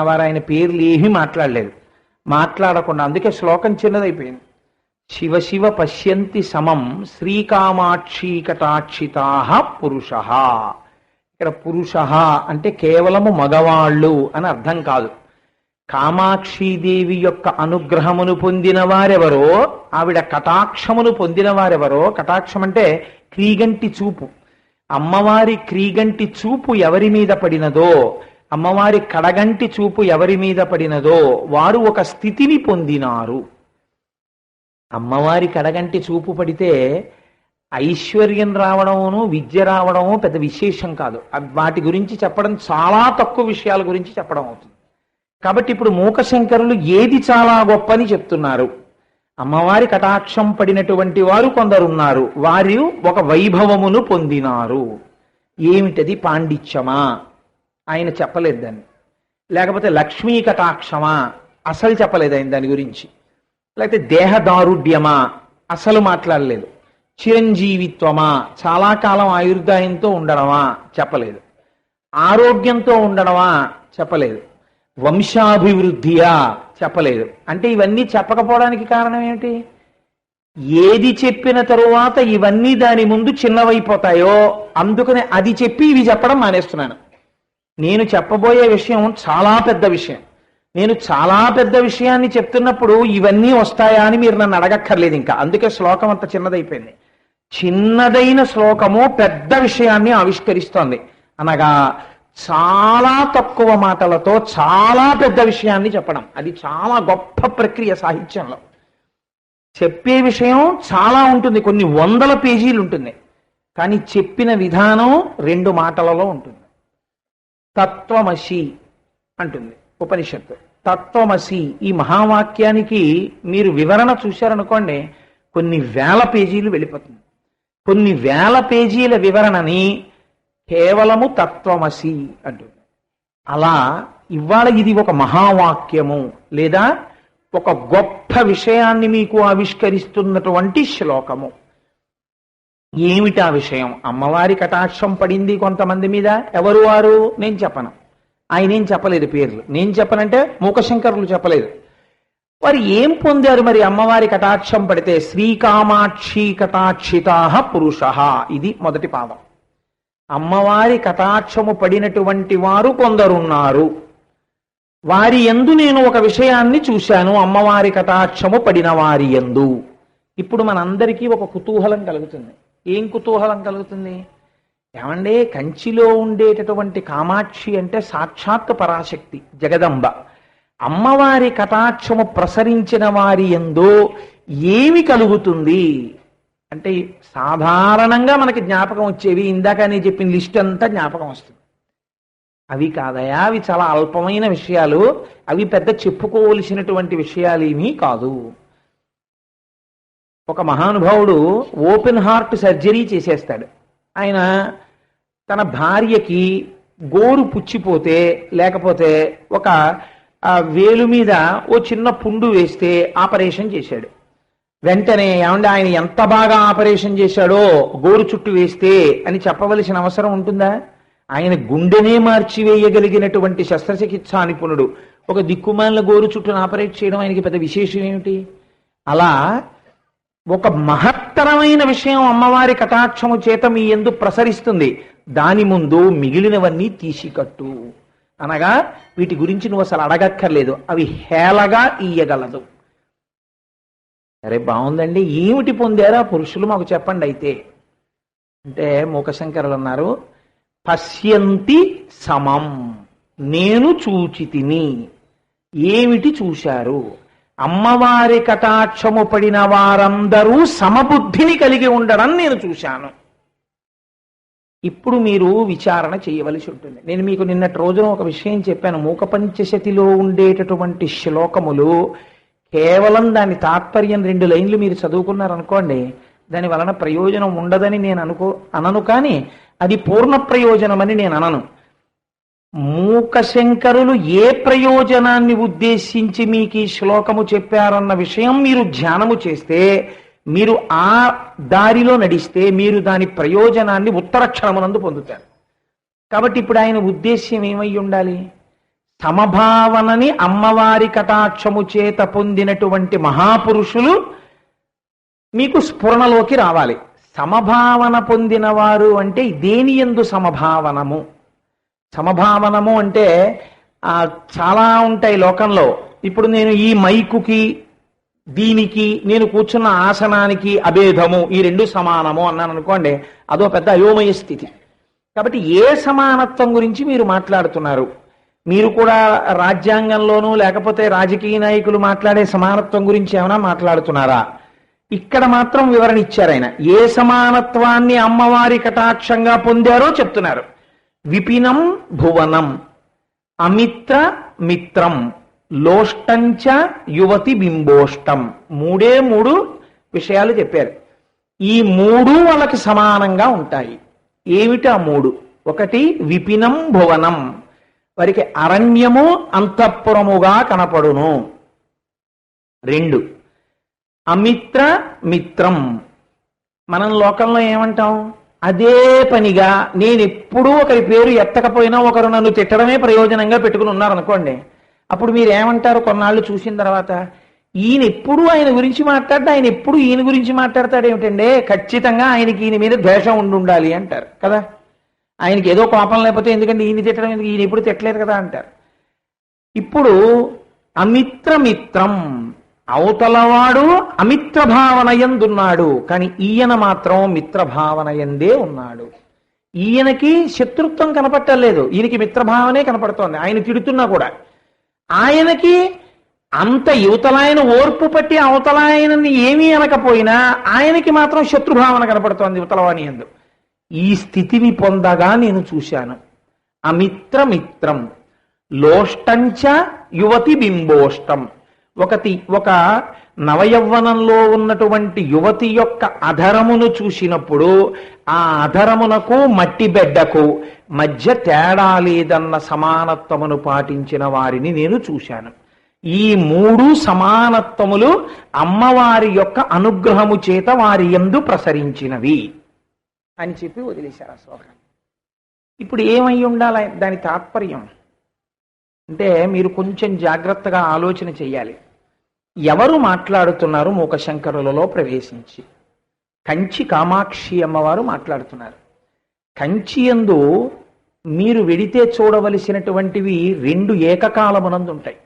వారు ఆయన పేర్లు ఏమీ మాట్లాడలేదు. మాట్లాడకుండా అందుకే శ్లోకం చిన్నదైపోయింది. శివ శివ పశ్యంతి సమం శ్రీకామాక్షి కటాక్షితా పురుష. ఇక్కడ పురుష అంటే కేవలము మగవాళ్ళు అని అర్థం కాదు. కామాక్షీదేవి యొక్క అనుగ్రహమును పొందిన వారెవరో, ఆవిడ కటాక్షమును పొందిన వారెవరో, కటాక్షం అంటే క్రీగంటి చూపు, అమ్మవారి క్రీగంటి చూపు ఎవరి మీద పడినదో, అమ్మవారి కడగంటి చూపు ఎవరి మీద పడినదో వారు ఒక స్థితిని పొందినారు. అమ్మవారి కడగంటి చూపు పడితే ఐశ్వర్యం రావడమును విద్య రావడము పెద్ద విశేషం కాదు. వాటి గురించి చెప్పడం చాలా తక్కువ విషయాల గురించి చెప్పడం అవుతుంది. కాబట్టి ఇప్పుడు మూకశంకరులు ఏది చాలా గొప్పని చెప్తున్నారు. అమ్మవారి కటాక్షం పడినటువంటి వారు కొందరున్నారు, వారు ఒక వైభవమును పొందినారు. ఏమిటది? పాండిత్యమా? ఆయన చెప్పలేదు దాన్ని. లేకపోతే లక్ష్మీ కటాక్షమా? అసలు చెప్పలేదు ఆయన దాని గురించి. లేకపోతే దేహదారుఢ్యమా? అసలు మాట్లాడలేదు. చిరంజీవిత్వమా? చాలా కాలం ఆయుర్దాయంతో ఉండడమా? చెప్పలేదు. ఆరోగ్యంతో ఉండడమా? చెప్పలేదు. వంశాభివృద్ధియా? చెప్పలేదు. అంటే ఇవన్నీ చెప్పకపోవడానికి కారణం ఏమిటి? ఏది చెప్పిన తరువాత ఇవన్నీ దాని ముందు చిన్నవైపోతాయో అందుకని అది చెప్పి ఇవి చెప్పడం మానేస్తున్నాను. నేను చెప్పబోయే విషయం చాలా పెద్ద విషయం. నేను చాలా పెద్ద విషయాన్ని చెప్తున్నప్పుడు ఇవన్నీ వస్తాయా అని మీరు నన్ను అడగక్కర్లేదు ఇంకా. అందుకే శ్లోకం అంత చిన్నదైపోయింది. చిన్నదైన శ్లోకము పెద్ద విషయాన్ని ఆవిష్కరిస్తోంది. అనగా చాలా తక్కువ మాటలతో చాలా పెద్ద విషయాన్ని చెప్పడం, అది చాలా గొప్ప ప్రక్రియ సాహిత్యంలో. చెప్పే విషయం చాలా ఉంటుంది, కొన్ని వందల పేజీలు ఉంటుంది, కానీ చెప్పిన విధానం 2 మాటలలో ఉంటుంది. తత్వమసి అంటుంది ఉపనిషత్తు. తత్వమసి ఈ మహావాక్యానికి మీరు వివరణ చూశారనుకోండి, కొన్ని వేల పేజీలు వెళ్ళిపోతుంది. కొన్ని వేల పేజీల వివరణని కేవలము తత్వమసి అంటుంది. అలా ఇవాళ ఇది ఒక మహావాక్యము లేదా ఒక గొప్ప విషయాన్ని మీకు ఆవిష్కరిస్తున్నటువంటి శ్లోకము. ఏమిటా విషయం? అమ్మవారి కటాక్షం పడింది కొంతమంది మీద. ఎవరు వారు? నేను చెప్పను. ఆయన ఏం చెప్పలేదు పేర్లు. నేను చెప్పనంటే మూకశంకరులు చెప్పలేదు. వారు ఏం పొందారు మరి అమ్మవారి కటాక్షం పడితే? శ్రీకామాక్షి కటాక్షితా పురుష. ఇది మొదటి పాదం. అమ్మవారి కటాక్షము పడినటువంటి వారు కొందరున్నారు. వారి యందు నేను ఒక విషయాన్ని చూశాను, అమ్మవారి కటాక్షము పడిన వారి యందు. ఇప్పుడు మనందరికీ ఒక కుతూహలం కలుగుతుంది. ఏం కుతూహలం కలుగుతుంది? ఏమంటే కంచిలో ఉండేటటువంటి కామాక్షి అంటే సాక్షాత్ పరాశక్తి జగదంబ. అమ్మవారి కటాక్షము ప్రసరించిన వారి యందు ఏమి కలుగుతుంది అంటే సాధారణంగా మనకి జ్ఞాపకం వచ్చేవి ఇందాక నేను చెప్పిన లిస్ట్ అంతా జ్ఞాపకం వస్తుంది. అవి కాదయా, అవి చాలా అల్పమైన విషయాలు, అవి పెద్ద చెప్పుకోవలసినటువంటి విషయాలు ఏమీ కాదు. ఒక మహానుభావుడు ఓపెన్ హార్ట్ సర్జరీ చేసేస్తాడు. ఆయన తన భార్యకి గోరు పుచ్చిపోతే లేకపోతే ఒక వేలు మీద ఓ చిన్న పుండు వేస్తే ఆపరేషన్ చేశాడు. వెంటనే ఏమంటే ఆయన ఎంత బాగా ఆపరేషన్ చేశాడో గోరు చుట్టూ వేస్తే అని చెప్పవలసిన అవసరం ఉంటుందా? ఆయన గుండెనే మార్చివేయగలిగినటువంటి శస్త్రచికిత్సా నిపుణుడు ఒక దిక్కుమాల గోరు చుట్టూను ఆపరేట్ చేయడం ఆయనకి పెద్ద విశేషం ఏమిటి? అలా ఒక మహత్తరమైన విషయం అమ్మవారి కటాక్షము చేత మీ యందు ప్రసరిస్తుంది. దాని ముందు మిగిలినవన్నీ తీసికట్టు. అనగా వీటి గురించి నువ్వు అసలు అడగక్కర్లేదు, అవి హేళగా ఇయ్యగలదు. అరే బాగుందండి, ఏమిటి పొందారా పురుషులు మాకు చెప్పండి అయితే అంటే మూకశంకరులు అన్నారు, పశ్యంతి సమం, నేను చూచితిని. ఏమిటి చూశారు? అమ్మవారి కటాక్షము పడిన వారందరూ సమబుద్ధిని కలిగి ఉండడం నేను చూశాను. ఇప్పుడు మీరు విచారణ చేయవలసి ఉంటుంది. నేను మీకు నిన్నటి రోజున ఒక విషయం చెప్పాను. మూక పంచశతిలో ఉండేటటువంటి శ్లోకములు కేవలం దాని తాత్పర్యం 2 లైన్లు మీరు చదువుకున్నారనుకోండి, దాని వలన ప్రయోజనం ఉండదని నేను అనను, కానీ అది పూర్ణ ప్రయోజనమని నేను అనను. మూకశంకరులు ఏ ప్రయోజనాన్ని ఉద్దేశించి మీకు ఈ శ్లోకము చెప్పారన్న విషయం మీరు ధ్యానము చేస్తే, మీరు ఆ దారిలో నడిస్తే మీరు దాని ప్రయోజనాన్ని ఉత్తరక్షణమునందు పొందుతారు. కాబట్టి ఇప్పుడు ఆయన ఉద్దేశ్యం ఏమై ఉండాలి? సమభావనని అమ్మవారి కటాక్షము చేత పొందినటువంటి మహాపురుషులు మీకు స్ఫురణలోకి రావాలి. సమభావన పొందిన వారు అంటే దేని యందు సమభావనము? సమభావనము అంటే చాలా ఉంటాయి లోకంలో. ఇప్పుడు నేను ఈ మైకుకి దీనికి నేను కూర్చున్న ఆసనానికి అభేదము, ఈ రెండు సమానము అన్నాను అనుకోండి, అదో పెద్ద అయోమయ స్థితి. కాబట్టి ఏ సమానత్వం గురించి మీరు మాట్లాడుతున్నారు? మీరు కూడా రాజ్యాంగంలోనూ లేకపోతే రాజకీయ నాయకులు మాట్లాడే సమానత్వం గురించి ఏమైనా మాట్లాడుతున్నారా? ఇక్కడ మాత్రం వివరణ ఇచ్చారు ఆయన. ఏ సమానత్వాన్ని అమ్మవారి కటాక్షంగా పొందారో చెప్తున్నారు. విపినం భువనం, అమిత్ర మిత్రం, లోష్టంచ యువతి బింబోష్టం. మూడు విషయాలు చెప్పారు. ఈ మూడు వాళ్ళకి సమానంగా ఉంటాయి. ఏమిటి ఆ మూడు? ఒకటి విపినం భువనం, వారికి అరణ్యము అంతఃపురముగా కనపడును. 2 అమిత్ర మిత్రం. మనం లోకంలో ఏమంటాం? అదే పనిగా నేను ఎప్పుడూ ఒకరి పేరు ఎత్తకపోయినా ఒకరు నన్ను తిట్టడమే ప్రయోజనంగా పెట్టుకుని ఉన్నారనుకోండి, అప్పుడు మీరు ఏమంటారు? కొన్నాళ్ళు చూసిన తర్వాత, ఈయన ఎప్పుడు ఆయన గురించి మాట్లాడితే ఆయన ఎప్పుడు ఈయన గురించి మాట్లాడతాడు ఏమిటండి, ఖచ్చితంగా ఆయనకి ఈయన మీద ద్వేషం ఉండాలి అంటారు కదా. ఆయనకి ఏదో కోపం లేకపోతే ఎందుకంటే ఈయన తిట్టడం ఎందుకు, ఈయన ఎప్పుడు తిట్టలేదు కదా అంటారు. ఇప్పుడు అమిత్రమిత్రం, అవతలవాడు అమిత్ర భావన యందున్నాడు, కానీ ఈయన మాత్రం మిత్రభావన యందే ఉన్నాడు. ఈయనకి శత్రుత్వం కనపట్టలేదు, ఈయనకి మిత్రభావనే కనపడుతోంది. ఆయన తిడుతున్నా కూడా ఆయనకి అంత యువతలాయన ఓర్పు పట్టి అవతలాయనని ఏమీ అనకపోయినా ఆయనకి మాత్రం శత్రుభావన కనపడుతోంది యువతలవాణి యందు. ఈ స్థితిని పొందగా నేను చూశాను. అమిత్రమిత్రం, లోష్టంచ యువతి బింబోష్టం. ఒక నవయవ్వనంలో ఉన్నటువంటి యువతి యొక్క అధరమును చూసినప్పుడు ఆ అధరమునకు మట్టి బెడ్డకు మధ్య తేడా లేదన్న సమానత్వమును పాటించిన వారిని నేను చూశాను. ఈ 3 సమానత్వములు అమ్మవారి యొక్క అనుగ్రహము చేత వారి యందు ప్రసరించినవి అని చెప్పి వదిలేశారు ఆ శ్లోకం. ఇప్పుడు ఏమై ఉండాలి దాని తాత్పర్యం అంటే, మీరు కొంచెం జాగ్రత్తగా ఆలోచన చెయ్యాలి. ఎవరు మాట్లాడుతున్నారు? మూకశంకరులలో ప్రవేశించి కంచి కామాక్షి అమ్మవారు మాట్లాడుతున్నారు. కంచి యందు మీరు వెడితే చూడవలసినటువంటివి 2 ఏకకాలమునందు ఉంటాయి.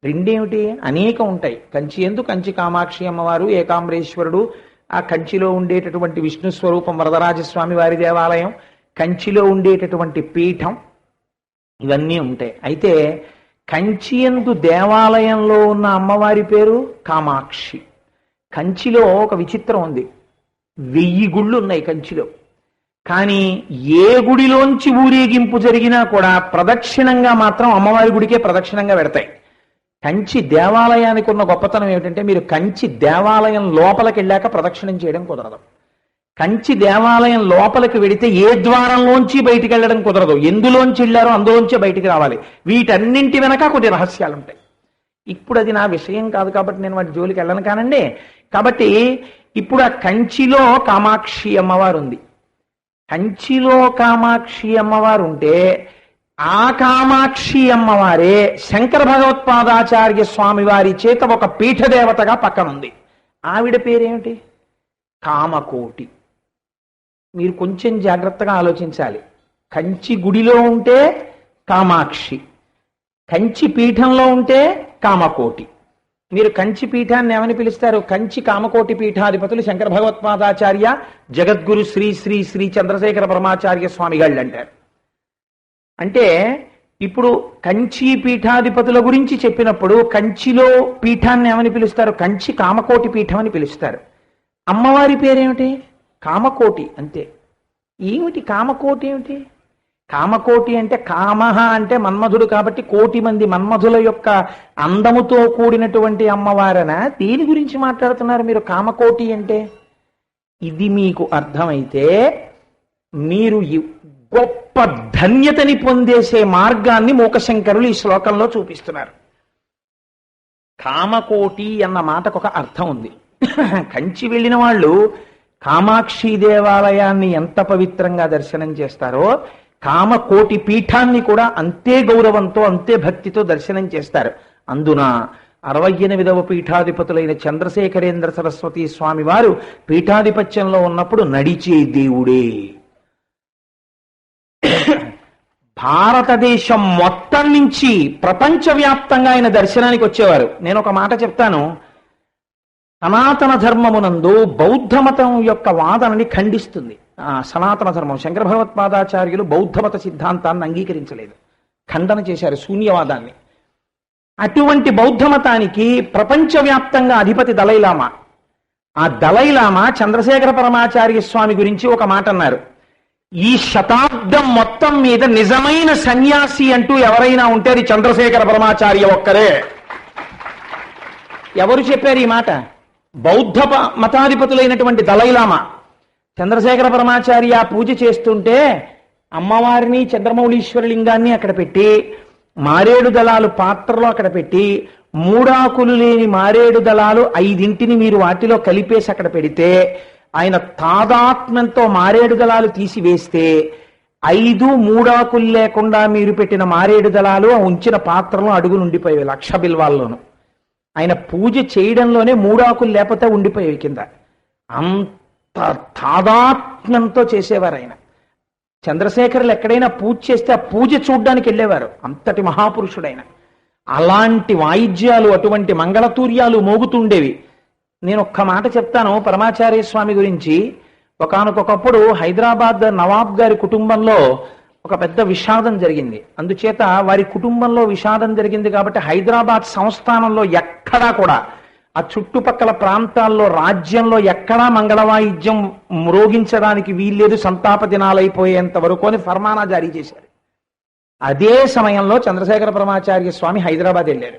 2 ఏమిటి? అనేకం ఉంటాయి. కంచి యందు కంచి కామాక్షి అమ్మవారు, ఏకాంబరేశ్వరుడు, ఆ కంచిలో ఉండేటటువంటి విష్ణు స్వరూపం వరదరాజస్వామి వారి దేవాలయం, కంచిలో ఉండేటటువంటి పీఠం, ఇవన్నీ ఉంటాయి. అయితే కంచియందు దేవాలయంలో ఉన్న అమ్మవారి పేరు కామాక్షి. కంచిలో ఒక విచిత్రం ఉంది. 1000 గుళ్ళు ఉన్నాయి కంచిలో. కానీ ఏ గుడిలోంచి ఊరేగింపు జరిగినా కూడా ప్రదక్షిణంగా మాత్రం అమ్మవారి గుడికే ప్రదక్షిణంగా పెడతాయి. కంచి దేవాలయానికి ఉన్న గొప్పతనం ఏమిటంటే, మీరు కంచి దేవాలయం లోపలికి వెళ్ళాక ప్రదక్షిణం చేయడం కుదరదు. కంచి దేవాలయం లోపలికి వెడితే ఏ ద్వారంలోంచి బయటికి వెళ్ళడం కుదరదు. ఎందులోంచి వెళ్ళారో అందులోంచే బయటికి రావాలి. వీటన్నింటి వెనక కొన్ని రహస్యాలు ఉంటాయి. ఇప్పుడు అది నా విషయం కాదు కాబట్టి నేను వాటి జోలికి వెళ్ళను కానండి. కాబట్టి ఇప్పుడు ఆ కంచిలో కామాక్షి అమ్మవారు ఉంది. కంచిలో కామాక్షి అమ్మవారు ఉంటే ఆ కామాక్షి అమ్మవారే శంకర భగవత్పాదాచార్య స్వామి వారి చేత ఒక పీఠదేవతగా పక్కనుంది. ఆవిడ పేరేమిటి? కామకోటి. మీరు కొంచెం జాగ్రత్తగా ఆలోచించాలి. కంచి గుడిలో ఉంటే కామాక్షి, కంచి పీఠంలో ఉంటే కామకోటి. మీరు కంచి పీఠాన్ని ఏమని పిలుస్తారు? కంచి కామకోటి పీఠాధిపతులు శంకర భగవత్పాదాచార్య, జగద్గురు శ్రీ శ్రీ శ్రీ చంద్రశేఖర పరమాచార్య స్వామి గాళ్ళు అంటారు. అంటే ఇప్పుడు కంచి పీఠాధిపతుల గురించి చెప్పినప్పుడు కంచిలో పీఠాన్ని ఏమని పిలుస్తారు? కంచి కామకోటి పీఠం అని పిలుస్తారు. అమ్మవారి పేరేమిటి? కామకోటి. అంతే. ఏమిటి కామకోటి ఏమిటి? కామకోటి అంటే కామహ అంటే మన్మధుడు కాబట్టి 1,000,000 మంది మన్మధుల యొక్క అందముతో కూడినటువంటి అమ్మవారన. దేని గురించి మాట్లాడుతున్నారు మీరు కామకోటి అంటే? ఇది మీకు అర్థమైతే మీరు గొప్ప ధన్యతని పొందేసే మార్గాన్ని మూకశంకరులు ఈ శ్లోకంలో చూపిస్తున్నారు. కామకోటి అన్న మాటకు ఒక అర్థం ఉంది. కంచి వెళ్ళిన వాళ్ళు కామాక్షి దేవాలయాన్ని ఎంత పవిత్రంగా దర్శనం చేస్తారో, కామకోటి పీఠాన్ని కూడా అంతే గౌరవంతో అంతే భక్తితో దర్శనం చేస్తారు. అందున 68వ పీఠాధిపతులైన చంద్రశేఖరేంద్ర సరస్వతి స్వామి వారు పీఠాధిపత్యంలో ఉన్నప్పుడు నడిచే దేవుడే. భారతదేశం మొత్తం నుంచి ప్రపంచవ్యాప్తంగా ఆయన దర్శనానికి వచ్చేవారు. నేను ఒక మాట చెప్తాను, సనాతన ధర్మమునందు బౌద్ధ మతం యొక్క వాదనని ఖండిస్తుంది. సనాతన ధర్మం శంకర భగవత్పాదాచార్యులు బౌద్ధ మత సిద్ధాంతాన్ని అంగీకరించలేదు, ఖండన చేశారు, శూన్యవాదాన్ని. అటువంటి బౌద్ధ మతానికి ప్రపంచవ్యాప్తంగా అధిపతి దలైలామా. ఆ దలైలామా చంద్రశేఖర పరమాచార్య స్వామి గురించి ఒక మాట అన్నారు, ఈ శతాబ్దం మొత్తం మీద నిజమైన సన్యాసి అంటూ ఎవరైనా ఉంటే అది చంద్రశేఖర పరమాచార్య ఒక్కరే. ఎవరు చెప్పారు ఈ మాట? బౌద్ధ మతాధిపతులైనటువంటి దలైలామా. చంద్రశేఖర పరమాచార్య పూజ చేస్తుంటే అమ్మవారిని చంద్రమౌళీశ్వరలింగాన్ని అక్కడ పెట్టి, మారేడు దళాలు పాత్రలో అక్కడ పెట్టి, మూడాకులు లేని మారేడు దళాలు 5 మీరు వాటిలో కలిపేసి అక్కడ పెడితే, ఆయన తాదాత్మ్యంతో మారేడు దళాలు తీసివేస్తే 5 మూడాకులు లేకుండా మీరు పెట్టిన మారేడు దళాలు ఉంచిన పాత్రలో అడుగులు ఉండిపోయేవి, 1,00,000 బిల్వాల్లోనూ. ఆయన పూజ చేయడంలోనే 3 ఆకులు లేకపోతే ఉండిపోయేవి కింద. అంత తాదాత్మ్యంతో చేసేవారు ఆయన. చంద్రశేఖరులు ఎక్కడైనా పూజ చేస్తే ఆ పూజ చూడ్డానికి వెళ్ళేవారు, అంతటి మహాపురుషుడైన. అలాంటి వాయిద్యాలు, అటువంటి మంగళతూర్యాలు మోగుతుండేవి. నేను ఒక్క మాట చెప్తాను పరమాచార్య స్వామి గురించి. ఒకానొకప్పుడు హైదరాబాద్ నవాబ్ గారి కుటుంబంలో ఒక పెద్ద విషాదం జరిగింది. అందుచేత వారి కుటుంబంలో విషాదం జరిగింది కాబట్టి హైదరాబాద్ సంస్థానంలో ఎక్కడా కూడా, ఆ చుట్టుపక్కల ప్రాంతాల్లో రాజ్యంలో ఎక్కడా మంగళవాయిద్యం మ్రోగించడానికి వీల్లేదు, సంతాప దినాలైపోయేంత వరకు అని ఫర్మానా జారీ చేశారు. అదే సమయంలో చంద్రశేఖర పరమాచార్య స్వామి హైదరాబాద్ వెళ్ళారు.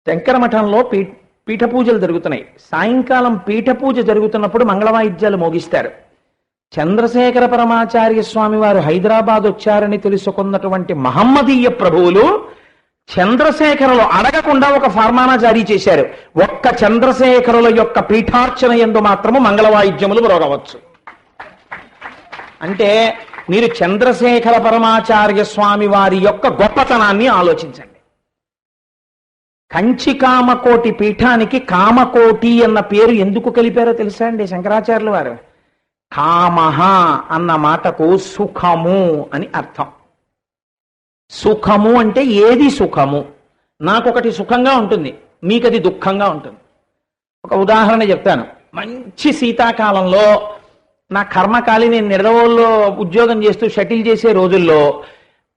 శంకర మఠంలో పీఠ పూజలు జరుగుతున్నాయి. సాయంకాలం పీఠ పూజ జరుగుతున్నప్పుడు మంగళవాయిద్యాలు మోగిస్తారు. చంద్రశేఖర పరమాచార్య స్వామి వారు హైదరాబాద్ వచ్చారని తెలుసుకున్నటువంటి మహమ్మదీయ ప్రభువులు చంద్రశేఖరులు అడగకుండా ఒక ఫర్మానా జారీ చేశారు, ఒక్క చంద్రశేఖరుల యొక్క పీఠార్చన యందు మాత్రము మంగళవాయిద్యములు మ్రోగవచ్చు. అంటే మీరు చంద్రశేఖర పరమాచార్య స్వామి వారి యొక్క గొప్పతనాన్ని ఆలోచించండి. కంచి కామకోటి పీఠానికి కామకోటి అన్న పేరు ఎందుకు కలిపారో తెలుసా అండి శంకరాచార్యుల వారు? కామహ అన్న మాటకు సుఖము అని అర్థం. సుఖము అంటే ఏది సుఖము? నాకొకటి సుఖంగా ఉంటుంది, మీకది దుఃఖంగా ఉంటుంది. ఒక ఉదాహరణ చెప్తాను. మంచి శీతాకాలంలో నా కర్మకాలి నేను నిడదవోల్లో ఉద్యోగం చేస్తూ షటిల్ చేసే రోజుల్లో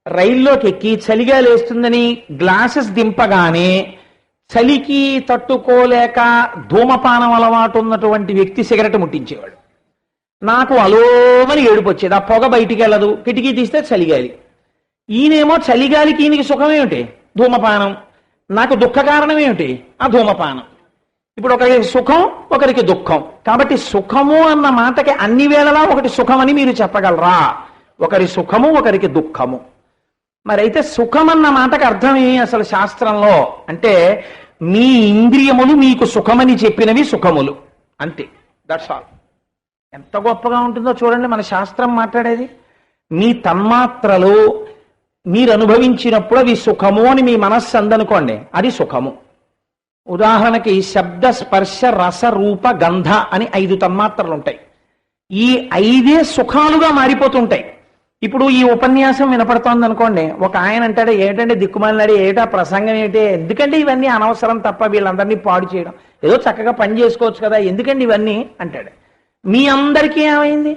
రైల్లోకి ఎక్కి చలిగా లేస్తుందని గ్లాసెస్ దింపగానే చలికి తట్టుకోలేక ధూమపానం అలవాటు ఉన్నటువంటి వ్యక్తి సిగరెట్ ముట్టించేవాడు. నాకు అలోమని ఏడుపు వచ్చేది. ఆ పొగ బయటికి వెళ్ళదు, కిటికీ తీస్తే చలిగాలి. ఈయనేమో చలిగాలికి ఈయనకి సుఖమేమిటి? ధూమపానం. నాకు దుఃఖ కారణం ఏమిటి? ఆ ధూమపానం. ఇప్పుడు ఒకరికి సుఖం, ఒకరికి దుఃఖం. కాబట్టి సుఖము అన్న మాటకి అన్ని వేళలా ఒకటి సుఖమని మీరు చెప్పగలరా? ఒకరి సుఖము, ఒకరికి దుఃఖము. మరైతే సుఖం అన్న మాటకి అర్థమే అసలు శాస్త్రంలో అంటే మీ ఇంద్రియములు మీకు సుఖమని చెప్పినవి సుఖములు, అంతే. That's all. ఎంత గొప్పగా ఉంటుందో చూడండి మన శాస్త్రం మాట్లాడేది. మీ తన్మాత్రలు మీరు అనుభవించినప్పుడు అవి సుఖము అని మీ మనస్సు అందనుకోండి, అది సుఖము. ఉదాహరణకి శబ్ద, స్పర్శ, రస, రూప, గంధ అని 5 తన్మాత్రలు ఉంటాయి. ఈ 5 సుఖాలుగా మారిపోతుంటాయి. ఇప్పుడు ఈ ఉపన్యాసం వినపడుతోంది అనుకోండి, ఒక ఆయన అంటాడు, ఏటంటే దిక్కుమాలినాడు, ఏటా ప్రసంగం ఏంటి, ఎందుకంటే ఇవన్నీ అనవసరం తప్ప వీళ్ళందరినీ పాడు చేయడం, ఏదో చక్కగా పని చేసుకోవచ్చు కదా, ఎందుకండి ఇవన్నీ అంటాడు. మీ అందరికీ ఏమైంది?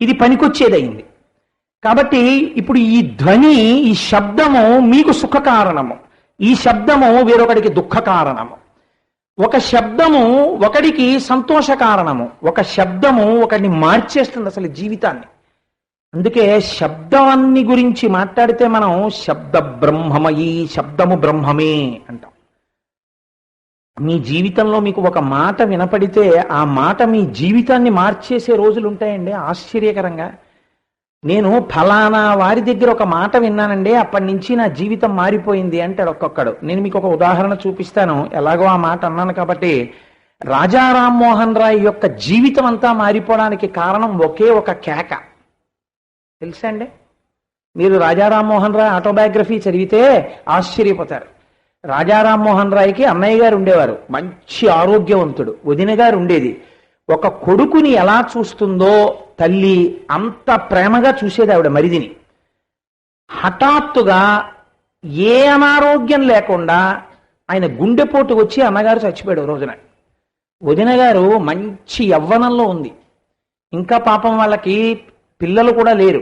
ఇది పనికొచ్చేదయింది. కాబట్టి ఇప్పుడు ఈ ధ్వని, ఈ శబ్దము మీకు సుఖ కారణము, ఈ శబ్దము వేరొకడికి దుఃఖ కారణము. ఒక శబ్దము ఒకడికి సంతోష కారణము, ఒక శబ్దము ఒకడిని మార్చేస్తుంది అసలు జీవితాన్ని. అందుకే శబ్దాన్ని గురించి మాట్లాడితే మనం శబ్ద బ్రహ్మమయి, శబ్దము బ్రహ్మమే అంటాం. మీ జీవితంలో మీకు ఒక మాట వినపడితే ఆ మాట మీ జీవితాన్ని మార్చేసే రోజులు ఉంటాయండి ఆశ్చర్యకరంగా. నేను ఫలానా వారి దగ్గర ఒక మాట విన్నానండి, అప్పటి నుంచి నా జీవితం మారిపోయింది అంటాడు ఒక్కొక్కడు. నేను మీకు ఒక ఉదాహరణ చూపిస్తాను, ఎలాగో ఆ మాట అన్నాను కాబట్టి. రాజా రామ్మోహన్ రాయ్ యొక్క జీవితం అంతా మారిపోవడానికి కారణం ఒకే ఒక కేక. తెలుసా అండి? మీరు రాజా రామ్మోహన్ రాయ్ ఆటోబయోగ్రఫీ చదివితే ఆశ్చర్యపోతారు. రాజా రామ్మోహన్ రాయ్కి అన్నయ్య గారు ఉండేవారు, మంచి ఆరోగ్యవంతుడు. వదిన గారు ఉండేది. ఒక కొడుకుని ఎలా చూస్తుందో తల్లి అంత ప్రేమగా చూసేది ఆవిడ మరిదిని. హఠాత్తుగా ఏ అనారోగ్యం లేకుండా ఆయన గుండెపోటు వచ్చి అన్నగారు చచ్చిపోయాడు రోజున. వదిన గారు మంచి యవ్వనంలో ఉంది, ఇంకా పాపం వాళ్ళకి పిల్లలు కూడా లేరు.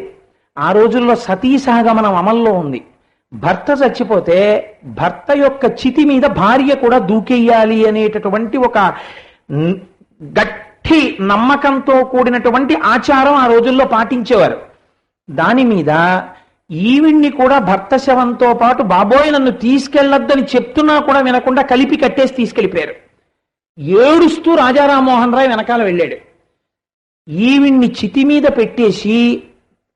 ఆ రోజుల్లో సతీ సహగమనం అమల్లో ఉంది. భర్త చచ్చిపోతే భర్త యొక్క చితి మీద భార్య కూడా దూకెయ్యాలి అనేటటువంటి ఒక గట్టి నమ్మకంతో కూడినటువంటి ఆచారం ఆ రోజుల్లో పాటించేవారు. దాని మీద ఈవిడ్ని కూడా భర్త శవంతో పాటు బాబోయ్ నన్ను తీసుకెళ్లొద్దని చెప్తున్నా కూడా వినకుండా కలిపి కట్టేసి తీసుకెళ్లిపోయారు. ఏడుస్తూ రాజా రామ్మోహన్ రాయ్ వెనకాల వెళ్ళాడు. ఈవిడ్ని చితి మీద పెట్టేసి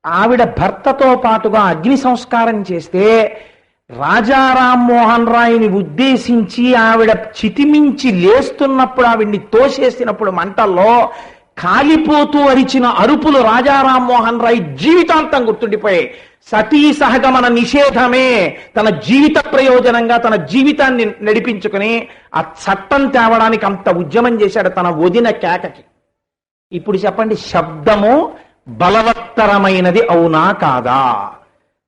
ఆవిడ భర్తతో పాటుగా అగ్ని సంస్కారం చేస్తే రాజా రామ్మోహన్ రాయ్ని ఉద్దేశించి ఆవిడ చితిమించి లేస్తున్నప్పుడు ఆవిడ్ని తోసేసినప్పుడు మంటల్లో కాలిపోతూ అరిచిన అరుపులు రాజా రామ్మోహన్ రాయ్ జీవితాంతం గుర్తుండిపోయాయి. సతీ సహగమన నిషేధమే తన జీవిత ప్రయోజనంగా తన జీవితాన్ని నడిపించుకుని ఆ చట్టం తేవడానికి అంత ఉద్యమం చేశాడు తన వదిన కేకకి. ఇప్పుడు చెప్పండి, శబ్దము బలవత్తరమైనది అవునా కాదా?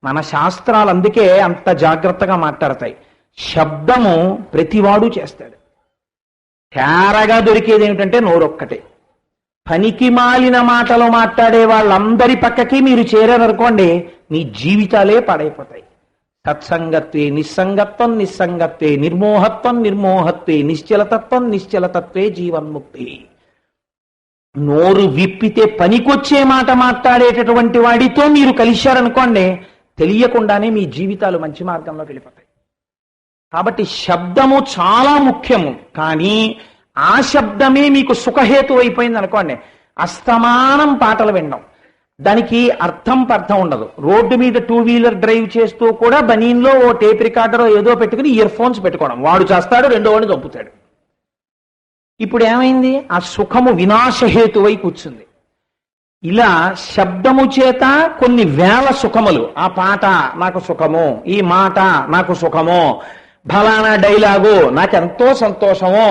మన శాస్త్రాలు అందుకే అంత జాగ్రత్తగా మాట్లాడతాయి. శబ్దము ప్రతివాడు చేస్తాడు. తేరగా దొరికేది ఏమిటంటే నోరొక్కటే. పనికి మాలిన మాటలు మాట్లాడే వాళ్ళందరి పక్కకి మీరు చేరారనుకోండి, మీ జీవితాలే పాడైపోతాయి. సత్సంగత్వే నిస్సంగత్వం నిస్సంగత్వే నిర్మోహత్వం నిర్మోహత్వే నిశ్చలతత్వం నిశ్చలతత్వే జీవన్ముక్తి. నోరు విప్పితే పనికొచ్చే మాట మాట్లాడేటటువంటి వాడితో మీరు కలిశారనుకోండి, తెలియకుండానే మీ జీవితాలు మంచి మార్గంలోకి వెళ్ళిపోతాయి. కాబట్టి శబ్దము చాలా ముఖ్యము. కానీ ఆ శబ్దమే మీకు సుఖహేతు అయిపోయింది అనుకోండి, అస్తమానం పాటలు వినడం, దానికి అర్థం పర్థం ఉండదు. రోడ్డు మీద 2 వీలర్ డ్రైవ్ చేస్తూ కూడా బనీన్లో ఓ టేప్ రికార్డర్ ఏదో పెట్టుకుని ఇయర్ ఫోన్స్ పెట్టుకోవడం, వాడు చేస్తాడు, రెండో వాడిని చంపుతాడు. ఇప్పుడు ఏమైంది? ఆ సుఖము వినాశహేతువై కూర్చుంది. ఇలా శబ్దము చేత కొన్ని వేల సుఖములు. ఆ పాట నాకు సుఖము, ఈ మాట నాకు సుఖము, ఫలానా డైలాగు నాకెంతో సంతోషము,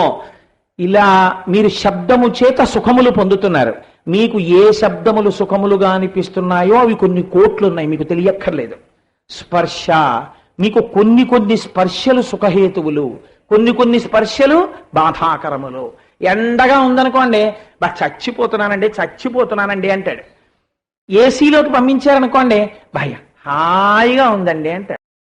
ఇలా మీరు శబ్దము చేత సుఖములు పొందుతున్నారు. మీకు ఏ శబ్దములు సుఖములుగా అనిపిస్తున్నాయో అవి కొన్ని కోట్లు ఉన్నాయి, మీకు తెలియక్కర్లేదు. స్పర్శ, మీకు కొన్ని స్పర్శలు సుఖహేతువులు, కొన్ని స్పర్శలు బాధాకరములు. ఎండగా ఉందనుకోండి, చచ్చిపోతున్నానండి అంటాడు. ఏసీలోకి పంపించారనుకోండి, భయ హాయిగా ఉందండి అంటాడు.